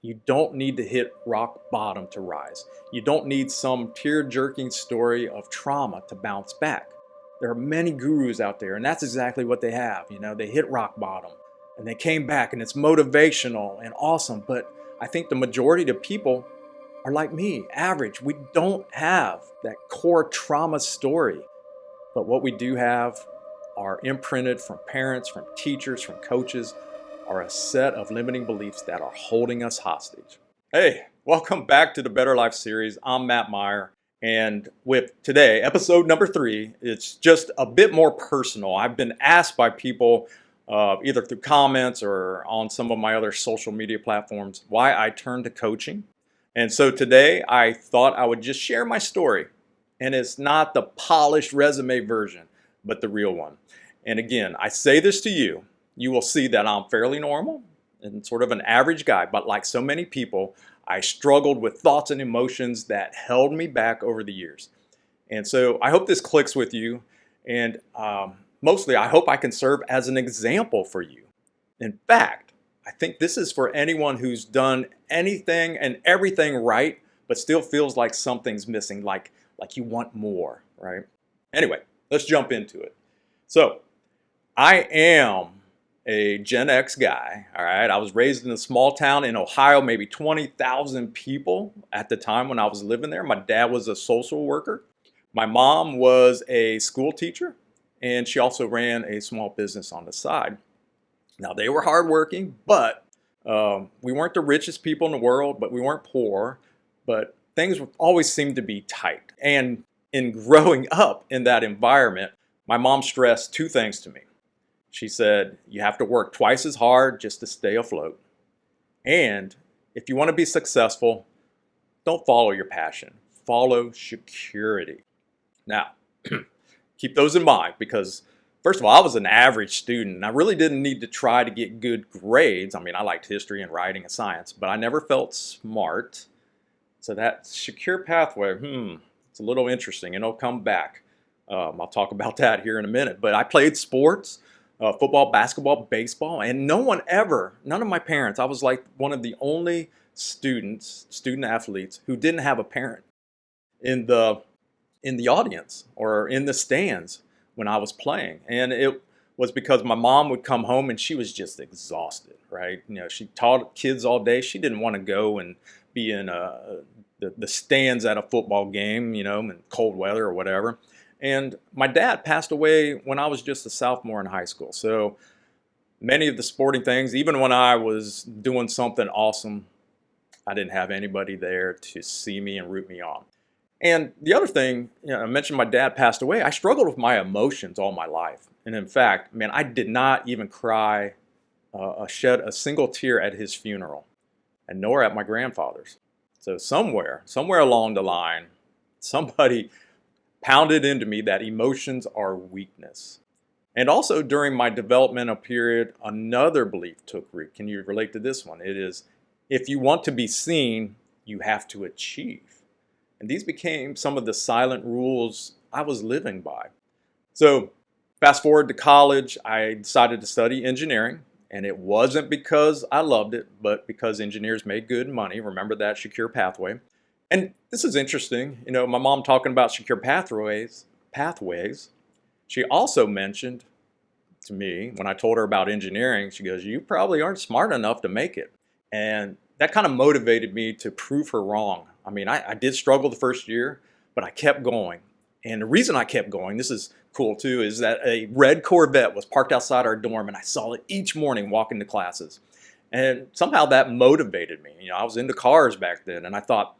You don't need to hit rock bottom to rise. You don't need some tear-jerking story of trauma to bounce back. There are many gurus out there, and that's exactly what they have. They hit rock bottom and they came back, and it's motivational and awesome. But I think the majority of people are like me, average. We don't have that core trauma story. But what we do have are imprinted from parents, from teachers, from coaches, are a set of limiting beliefs that are holding us hostage. Hey, welcome back to the Better Life series. I'm Matt Meyer. And with today, episode number 3, it's just a bit more personal. I've been asked by people, either through comments or on some of my other social media platforms, why I turned to coaching. And so today I thought I would just share my story. And it's not the polished resume version, but the real one. And again, I say this to you. You will see that I'm fairly normal and sort of an average guy, but like so many people, I struggled with thoughts and emotions that held me back over the years. And so I hope this clicks with you, and mostly I hope I can serve as an example for you. In fact, I think this is for anyone who's done anything and everything right, but still feels like something's missing, like you want more, right? Anyway, let's jump into it. So I am a Gen X guy, all right? I was raised in a small town in Ohio, maybe 20,000 people at the time when I was living there. My dad was a social worker. My mom was a school teacher, and she also ran a small business on the side. Now, they were hardworking, but we weren't the richest people in the world, but we weren't poor. But things always seemed to be tight. And in growing up in that environment, my mom stressed 2 things to me. She said, you have to work twice as hard just to stay afloat. And if you want to be successful, don't follow your passion. Follow security. Now, keep those in mind because, first of all, I was an average student. And I really didn't need to try to get good grades. I mean, I liked history and writing and science, but I never felt smart. So that secure pathway, it's a little interesting, and it'll come back. I'll talk about that here in a minute. But I played sports. Football, basketball, baseball, and none of my parents, I was like one of the only student athletes who didn't have a parent in the audience or in the stands when I was playing. And it was because my mom would come home and she was just exhausted, right? She taught kids all day. She didn't want to go and be in the stands at a football game, in cold weather or whatever. And my dad passed away when I was just a sophomore in high school. So many of the sporting things, even when I was doing something awesome, I didn't have anybody there to see me and root me on. And the other thing, I mentioned my dad passed away. I struggled with my emotions all my life. And in fact, man, I did not even cry, shed a single tear at his funeral, and nor at my grandfather's. So somewhere along the line, somebody pounded into me that emotions are weakness. And also during my developmental period, another belief took root. Can you relate to this one? It is, if you want to be seen, you have to achieve. And these became some of the silent rules I was living by. So fast forward to college, I decided to study engineering. And it wasn't because I loved it, but because engineers made good money. Remember that secure pathway. And this is interesting, my mom talking about secure pathways. She also mentioned to me, when I told her about engineering, she goes, you probably aren't smart enough to make it. And that kind of motivated me to prove her wrong. I mean, I did struggle the first year, but I kept going. And the reason I kept going, this is cool too, is that a red Corvette was parked outside our dorm, and I saw it each morning walking to classes. And somehow that motivated me. I was into cars back then, and I thought,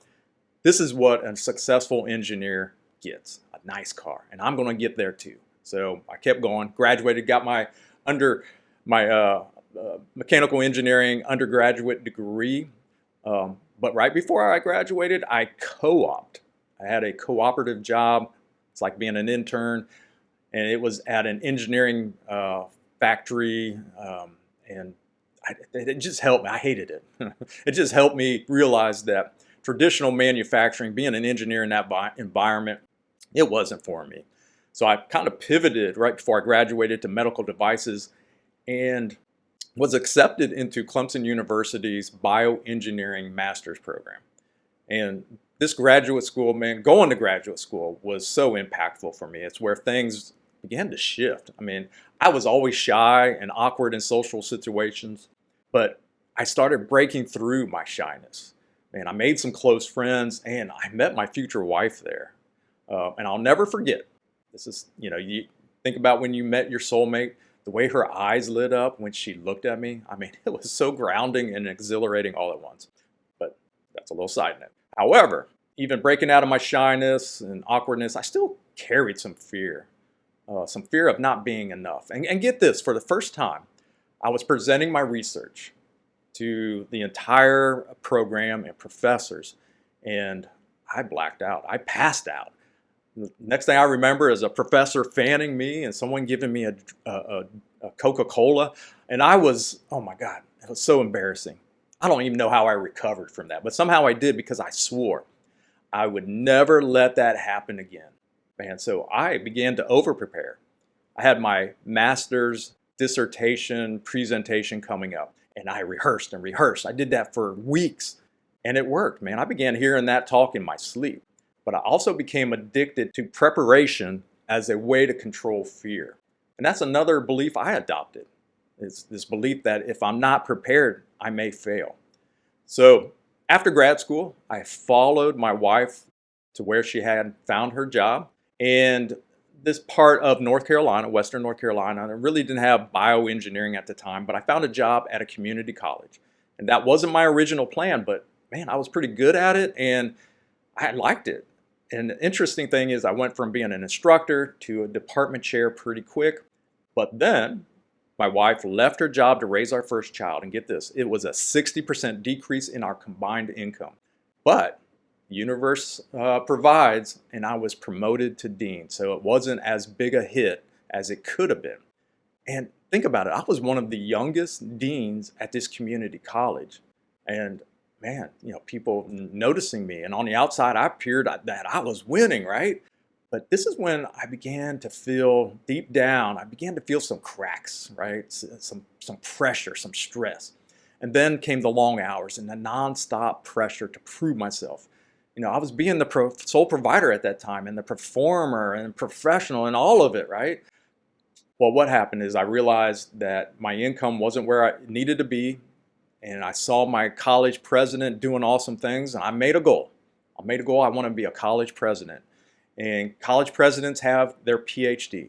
this is what a successful engineer gets, a nice car, and I'm going to get there too. So I kept going, graduated, got my mechanical engineering undergraduate degree. But right before I graduated, I co-opted. I had a cooperative job. It's like being an intern, and it was at an engineering factory, and it just helped me. I hated it. It just helped me realize that traditional manufacturing, being an engineer in that environment, it wasn't for me. So I kind of pivoted right before I graduated to medical devices, and was accepted into Clemson University's bioengineering master's program. And this graduate school, man, going to graduate school was so impactful for me. It's where things began to shift. I mean, I was always shy and awkward in social situations, but I started breaking through my shyness. And I made some close friends, and I met my future wife there. And I'll never forget. This is, you think about when you met your soulmate, the way her eyes lit up when she looked at me. I mean, it was so grounding and exhilarating all at once. But that's a little side note. However, even breaking out of my shyness and awkwardness, I still carried some fear of not being enough. And get this, for the first time, I was presenting my research to the entire program and professors, and I blacked out. I passed out. The next thing I remember is a professor fanning me and someone giving me a Coca-Cola, and I was, oh my God, it was so embarrassing. I don't even know how I recovered from that, but somehow I did, because I swore I would never let that happen again. Man, so I began to over-prepare. I had my master's dissertation presentation coming up, and I rehearsed and rehearsed. I did that for weeks, and it worked, man. I began hearing that talk in my sleep. But I also became addicted to preparation as a way to control fear. And that's another belief I adopted. It's this belief that if I'm not prepared, I may fail. So after grad school, I followed my wife to where she had found her job. And this part of North Carolina, Western North Carolina, I really didn't have bioengineering at the time, but I found a job at a community college. And that wasn't my original plan, but man, I was pretty good at it and I liked it. And the interesting thing is I went from being an instructor to a department chair pretty quick. But then my wife left her job to raise our first child. And get this, it was a 60% decrease in our combined income. But the universe provides, and I was promoted to dean. So it wasn't as big a hit as it could have been. And think about it, I was one of the youngest deans at this community college. And man, people noticing me, and on the outside, I appeared that I was winning, right? But this is when I began to feel deep down, I began to feel some cracks, right? Some pressure, some stress. And then came the long hours and the nonstop pressure to prove myself. I was being the sole provider at that time, and the performer and professional and all of it, right? Well, what happened is I realized that my income wasn't where I needed to be. And I saw my college president doing awesome things, and I made a goal. I want to be a college president. And college presidents have their PhD.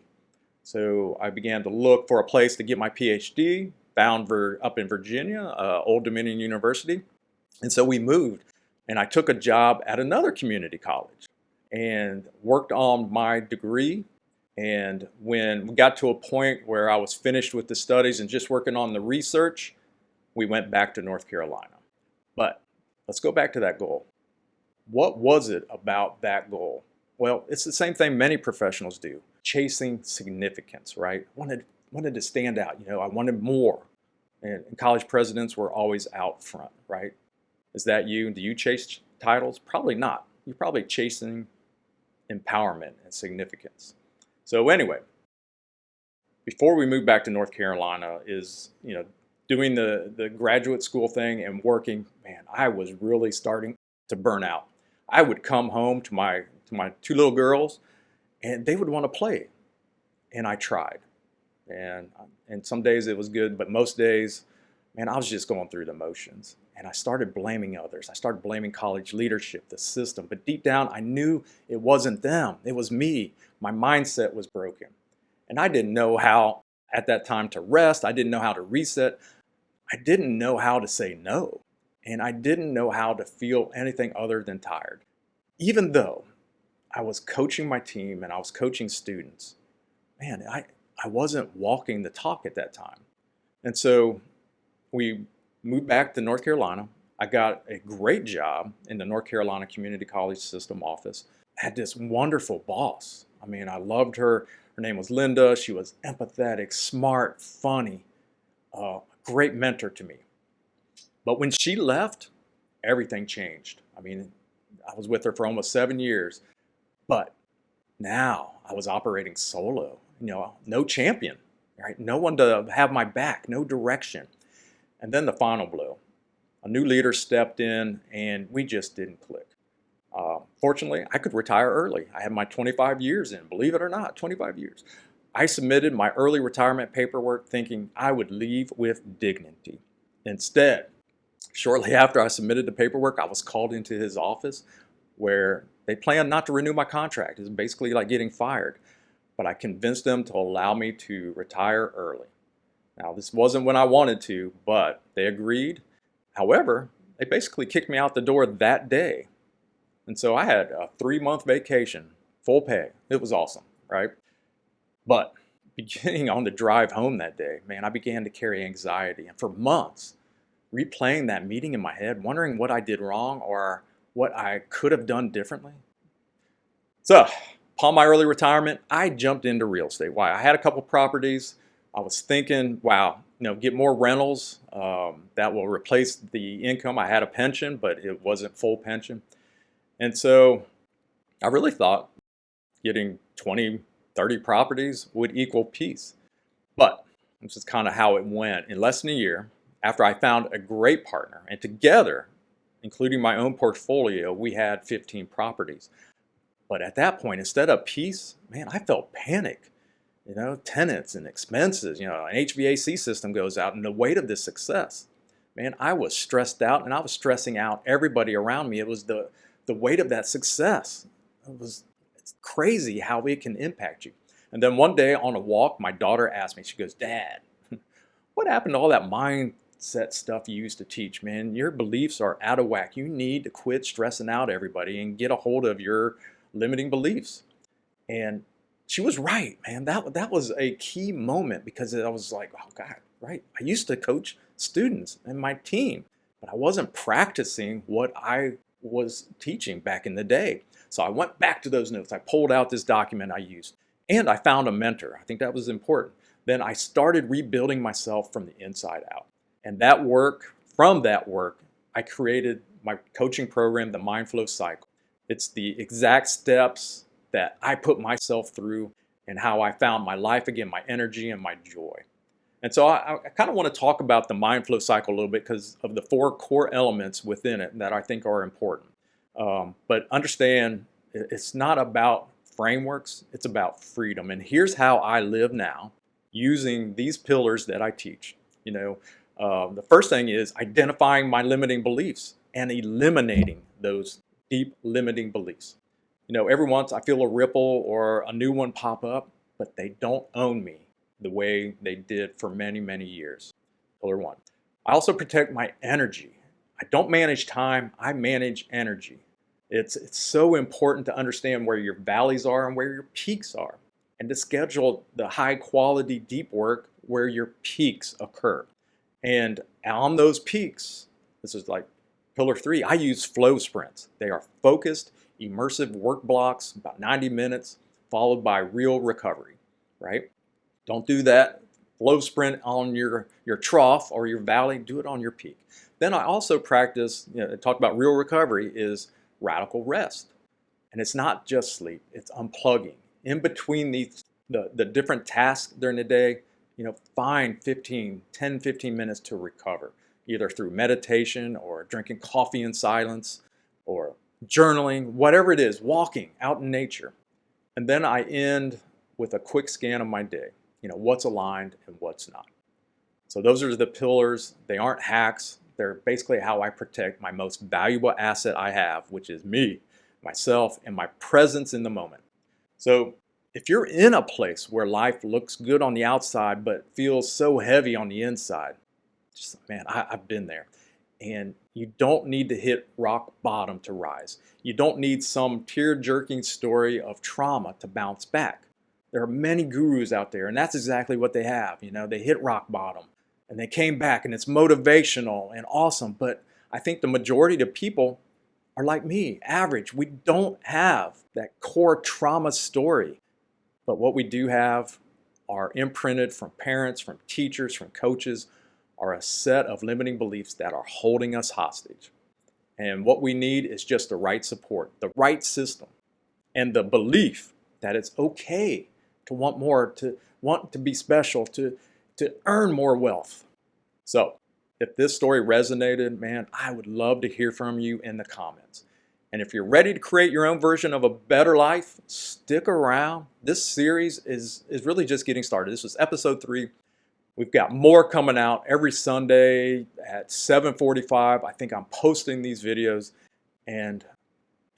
So I began to look for a place to get my PhD, found up in Virginia, Old Dominion University. And so we moved, and I took a job at another community college and worked on my degree. And when we got to a point where I was finished with the studies and just working on the research, we went back to North Carolina. But let's go back to that goal. What was it about that goal? Well, it's the same thing many professionals do, chasing significance, right? Wanted to stand out, I wanted more. And college presidents were always out front, right? Is that you? Do you chase titles? Probably not. You're probably chasing empowerment and significance. So anyway, before we moved back to North Carolina is, doing the graduate school thing and working, man, I was really starting to burn out. I would come home to my two little girls, and they would want to play, and I tried, and some days it was good, but most days, man, I was just going through the motions, and I started blaming others. I started blaming college leadership, the system, but deep down, I knew it wasn't them. It was me. My mindset was broken, and I didn't know how at that time to rest. I didn't know how to reset. I didn't know how to say no, and I didn't know how to feel anything other than tired. Even though I was coaching my team and I was coaching students, man, I wasn't walking the talk at that time. And so we moved back to North Carolina. I got a great job in the North Carolina Community College System office. I had this wonderful boss. I mean, I loved her. Her name was Linda. She was empathetic, smart, funny. Great mentor to me. But when she left, everything changed. I mean, I was with her for almost 7 years, but now I was operating solo, no champion, right? No one to have my back, no direction. And then the final blow. A new leader stepped in and we just didn't click. Fortunately, I could retire early. I had my 25 years in, believe it or not, 25 years. I submitted my early retirement paperwork thinking I would leave with dignity. Instead, shortly after I submitted the paperwork, I was called into his office where they planned not to renew my contract. It was basically like getting fired. But I convinced them to allow me to retire early. Now, this wasn't when I wanted to, but they agreed. However, they basically kicked me out the door that day. And so I had a 3-month vacation, full pay. It was awesome, right? But beginning on the drive home that day, man, I began to carry anxiety. And for months, replaying that meeting in my head, wondering what I did wrong or what I could have done differently. So, upon my early retirement, I jumped into real estate. Why? I had a couple properties. I was thinking, wow, get more rentals that will replace the income. I had a pension, but it wasn't full pension. And so I really thought getting 20, 30 properties would equal peace. But this is kind of how it went. In less than a year, after I found a great partner, and together, including my own portfolio, we had 15 properties. But at that point, instead of peace, man, I felt panic. Tenants and expenses, an HVAC system goes out and the weight of this success. Man, I was stressed out and I was stressing out everybody around me. It was the weight of that success. It's crazy how it can impact you. And then one day on a walk, my daughter asked me, she goes, "Dad, what happened to all that mindset stuff you used to teach, man? Your beliefs are out of whack. You need to quit stressing out everybody and get a hold of your limiting beliefs." And she was right, man. That was a key moment because I was like, oh God, right. I used to coach students and my team, but I wasn't practicing what I was teaching back in the day. So I went back to those notes. I pulled out this document I used and I found a mentor. I think that was important. Then I started rebuilding myself from the inside out. And from that work, I created my coaching program, the Mind Flow Cycle. It's the exact steps that I put myself through and how I found my life again, my energy and my joy. And so I kind of want to talk about the Mind Flow Cycle a little bit because of the 4 core elements within it that I think are important. But understand, it's not about frameworks, it's about freedom. And here's how I live now using these pillars that I teach. The first thing is identifying my limiting beliefs and eliminating those deep limiting beliefs. Every once I feel a ripple or a new one pop up, but they don't own me the way they did for many, many years. Pillar 1. I also protect my energy. I don't manage time, I manage energy. It's so important to understand where your valleys are and where your peaks are, and to schedule the high quality deep work where your peaks occur. And on those peaks, this is like pillar 3, I use flow sprints. They are focused, immersive work blocks, about 90 minutes, followed by real recovery, right? Don't do that flow sprint on your trough or your valley, do it on your peak. Then I also practice, talk about real recovery is radical rest. And it's not just sleep, it's unplugging. In between the different tasks during the day, find 10, 15 minutes to recover, either through meditation or drinking coffee in silence or journaling, whatever it is, walking out in nature. And then I end with a quick scan of my day, what's aligned and what's not. So those are the pillars. They aren't hacks. They're basically how I protect my most valuable asset I have, which is me, myself, and my presence in the moment. So if you're in a place where life looks good on the outside but feels so heavy on the inside, I've been there. And you don't need to hit rock bottom to rise. You don't need some tear-jerking story of trauma to bounce back. There are many gurus out there, and that's exactly what they have. They hit rock bottom and they came back, and it's motivational and awesome. But I think the majority of people are like me, average. We don't have that core trauma story. But what we do have are imprinted from parents, from teachers, from coaches, are a set of limiting beliefs that are holding us hostage. And what we need is just the right support, the right system, and the belief that it's okay to want more, to want to be special, to earn more wealth. So If this story resonated, man, I would love to hear from you in the comments. And if you're ready to create your own version of a better life, stick around. This series is really just getting started. This was episode 3. We've got more coming out every Sunday at 7:45. I think I'm posting these videos. And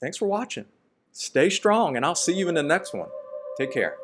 thanks for watching. Stay strong, and I'll see you in the next one. Take care.